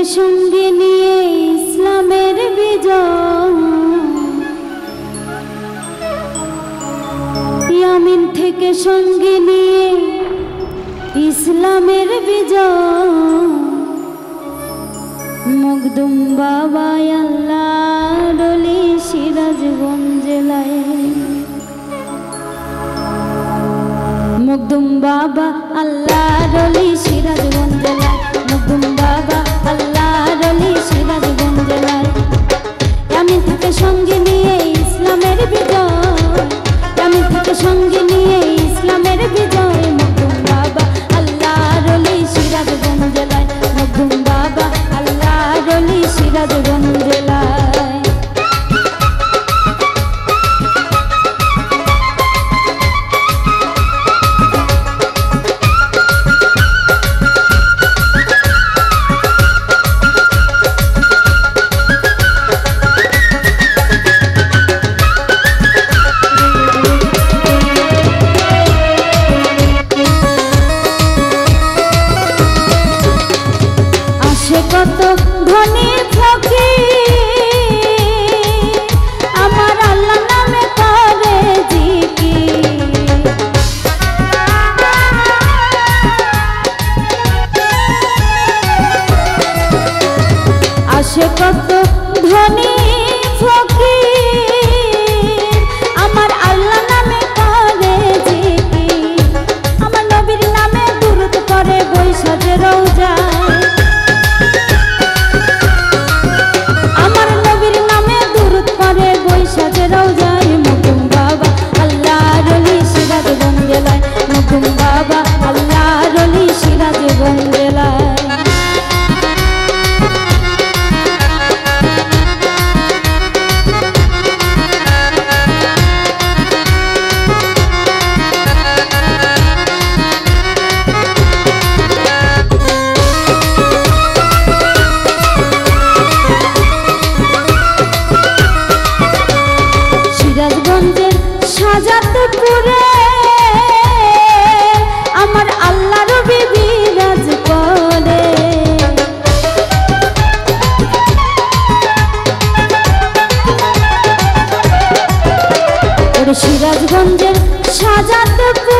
থেকে সঙ্গে নিয়ে ইসলামের বিজয়, ইয়ামিন থেকে সঙ্গে নিয়ে ইসলামের বিজয়, মখদুম বাবা আল্লাহর ওলি সিরাজগঞ্জ জেলায়। মখদুম বাবা আল্লাহর ওলি সিরাজগঞ্জ জেলায়, মখদুম বাবা আল্লাহর ওলি সিরাজগঞ্জ জেলায়। ইয়ামিন থেকে সঙ্গে নিয়ে ইসলামের বিজয়, ইয়ামিন থেকে সঙ্গে নিয়ে ইসলামের বিজয়, মখদুম বাবা আল্লাহর ওলি সিরাজগঞ্জ জেলায়, মখদুম বাবা আল্লাহর ওলি সিরাজগঞ্জ জেলায়। কত ধনী ফকির আমার আল্লাহ নামে করে জিকির, আসে কত ধনী ফকির আমার আল্লাহ নামে করে জিকির, আমার নবীর নামে দুরূদ করে বৈশা যে রওজায়, সাজে রওজায়, মখদুম বাবা আল্লাহর ওলি সিরাজগঞ্জ জেলায়, মখদুম বাবা আল্লাহর ওলি সিরাজগঞ্জ জেলায়। সিরাজগঞ্জের সাজাদপুরে আমার আল্লাহর বিবি রাজ করে, সিরাজগঞ্জের সাজাদপুরে